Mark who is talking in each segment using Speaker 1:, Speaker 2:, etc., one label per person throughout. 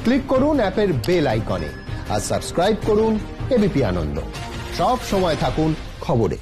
Speaker 1: Click করুন অ্যাপের bell আইকনে আর সাবস্ক্রাইব করুন এবিপি আনন্দ। সব সময় থাকুন খবরে।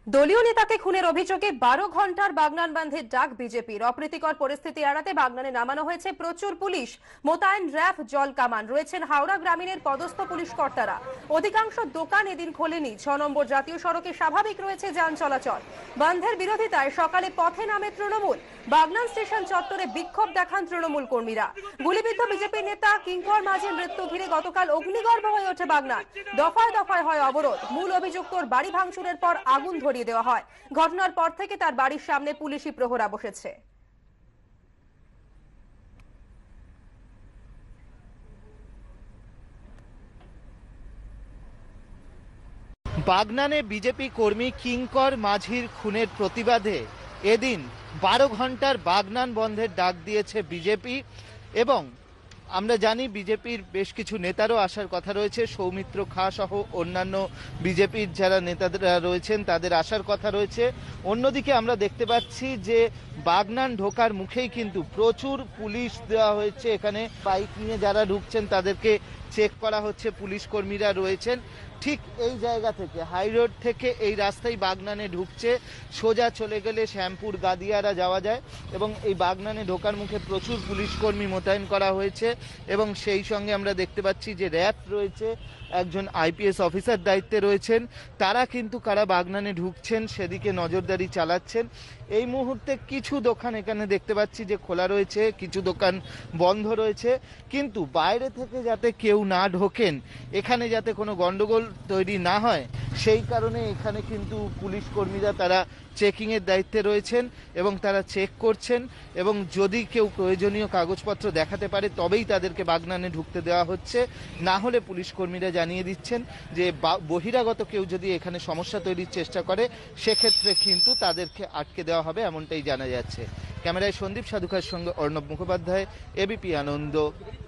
Speaker 2: দলীয় নেতাকে খুনের অভিযোগে 12 ঘন্টার বাগনান বন্ধের ডাক বিজেপির। অপ্রীতিকর পরিস্থিতি এড়াতে বাগনানে নামানো হয়েছে প্রচুর পুলিশ। মোতায়েন র্যাব, জল কামান। রয়েছেন হাওড়া গ্রামীণের পদস্থ পুলিশ কর্তারা। অধিকাংশ দোকান এদিন খোলেনি। 6 নম্বর জাতীয় সড়কে স্বাভাবিক রয়েছে যান চলাচল। বন্ধের বিরোধিতায় সকালে পথে নামে তৃণমূল। বাগনান স্টেশন চত্বরে বিক্ষোভ দেখান তৃণমূল কর্মীরা। গুলিবিদ্ধ বিজেপি নেতা কিঙ্কর মাঝির মৃত্যু ঘিরে গতকাল অগ্নিগর্ভ হয়ে ওঠে বাগনান। দফায় দফায় হয় অবরোধ। মূল অভিযুক্তর বাড়ি ভাঙচুরের পর আগুন ধরিয়ে দেওয়া হয়। ঘটনার পর থেকে তার বাড়ির সামনে পুলিশি প্রহরা বসেছে।
Speaker 3: বাগনানে বিজেপি কর্মী কিঙ্কর মাঝির খুনের প্রতিবাদে এদিন 12 ঘন্টার বাগনান বন্ধের ডাক দিয়েছে বিজেপি। এবং আমরা জানি বিজেপির বেশ কিছু নেতারও আসার কথা রয়েছে। সৌমিত্র খাঁ সহ অন্যান্য বিজেপির যারা নেতারা রয়েছেন তাদের আসার কথা রয়েছে। অন্যদিকে আমরা দেখতে পাচ্ছি যে বাগনান ঢোকার মুখেই কিন্তু প্রচুর পুলিশ দেওয়া হয়েছে। এখানে বাইক নিয়ে যারা ঢুকছেন তাদেরকে চেক করা হচ্ছে। পুলিশ কর্মীরা রয়েছেন ঠিক এই জায়গা থেকে, হাই রোড থেকে এই রাস্তায় বাগনানে ঢুকছে। সোজা চলে গেলে শ্যামপুর গাদিয়ারা যাওয়া যায় এবং এই বাগনানে ঢোকার মুখে প্রচুর পুলিশ কর্মী মোতায়েন করা হয়েছে। এবং সেই সঙ্গে আমরা দেখতে পাচ্ছি যে র্যাব রয়েছে, একজন আইপিএস অফিসার দায়িত্বে রয়েছেন। তারা কিন্তু কারা বাগনানে ঢুকছেন সেদিকে নজরদারি চালাচ্ছেন। এই মুহূর্তে কিছু দোকান এখানে দেখতে পাচ্ছি যে খোলা রয়েছে, কিছু দোকান বন্ধ রয়েছে। কিন্তু বাইরে থেকে যাতে কেউ না ঢোকেন, এখানে যাতে কোনো গন্ডগোল তৈরি না হয় সেই কারণে এখানে কিন্তু পুলিশ কর্মীরা তারা চেকিং এর দায়িত্বে রয়েছেন এবং তারা চেক করছেন। এবং যদি কেউ প্রয়োজনীয় কাগজপত্র দেখাতে পারে তবেই তাদেরকে বাগনানে ঢুকতে দেওয়া হচ্ছে। না হলে পুলিশ কর্মীরা জানিয়ে দিচ্ছেন যে বহিরাগত কেউ যদি এখানে সমস্যা তৈরির চেষ্টা করে সেক্ষেত্রে কিন্তু তাদেরকে আটকে দেওয়া হবে, এমনটাই জানা যাচ্ছে। ক্যামেরায় সন্দীপ সাধুখার সঙ্গে অর্ণব মুখোপাধ্যায়, এবিপি আনন্দ,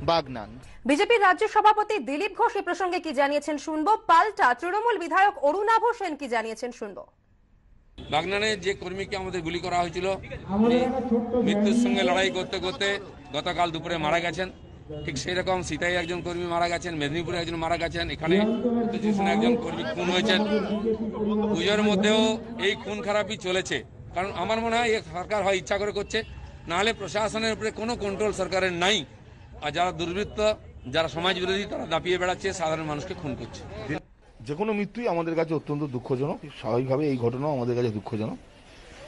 Speaker 3: বাগনান।
Speaker 2: বিজেপির রাজ্য সভাপতি দিলীপ ঘোষ এ প্রসঙ্গে কি জানিয়েছেন শুনবো। পাল্টা তৃণমূল বিধায়ক অরুণাভ সেন কি জানিয়েছেন শুনবো।
Speaker 4: বাগনানে যে কর্মীকে আমাদের গুলি করা হয়েছিল, মৃত্যুর সঙ্গে লড়াই করতে করতে গতকাল দুপুরে মারা গেছেন। ঠিক সেই রকম সীতায় একজন কর্মী মারা গেছেন, মেদিনীপুরে একজন মারা গেছেন, এখানে একজন কর্মী খুন হয়েছেন। পুজোর মধ্যেও এই খুন খারাপই চলেছে। কারণ আমার মনে হয় সরকার হয় ইচ্ছা করে করছে, নাহলে প্রশাসনের উপরে কোনো কন্ট্রোল সরকারের নাই। আর যারা দুর্বৃত্ত, যারা সমাজ বিরোধী, তারা দাপিয়ে বেড়াচ্ছে, সাধারণ মানুষকে খুন করছে।
Speaker 5: যে কোনো মৃত্যুই আমাদের কাছে অত্যন্ত দুঃখজনক। স্বাভাবিকভাবে এই ঘটনাও আমাদের কাছে দুঃখজনক।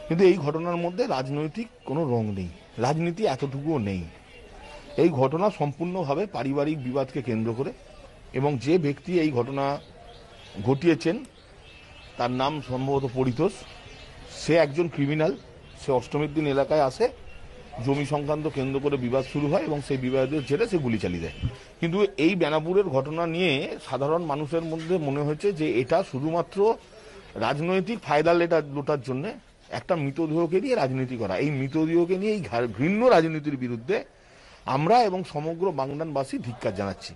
Speaker 5: কিন্তু এই ঘটনার মধ্যে রাজনৈতিক কোনো রং নেই, রাজনীতি এতটুকুও নেই। এই ঘটনা সম্পূর্ণভাবে পারিবারিক বিবাদকে কেন্দ্র করে, এবং যে ব্যক্তি এই ঘটনা ঘটিয়েছেন তার নাম সম্ভবত পরিতোষ। সে একজন ক্রিমিনাল। সে অষ্টমীর দিন এলাকায় আসে, জমি সংক্রান্ত কেন্দ্র করে বিবাদ শুরু হয় এবং সেই বিবাদের জেরে সে গুলি চালিয়ে দেয়। কিন্তু এই বেনাপুরের ঘটনা নিয়ে সাধারণ মানুষের মধ্যে মনে হয়েছে যে এটা শুধুমাত্র রাজনৈতিক ফায়দা লোটার জন্য একটা মৃতদেহকে নিয়ে রাজনীতি করা। এই মৃতদেহকে নিয়ে এই ঘৃণ্য রাজনীতির বিরুদ্ধে আমরা এবং সমগ্র বাগনানবাসী ধিক্কার জানাচ্ছি।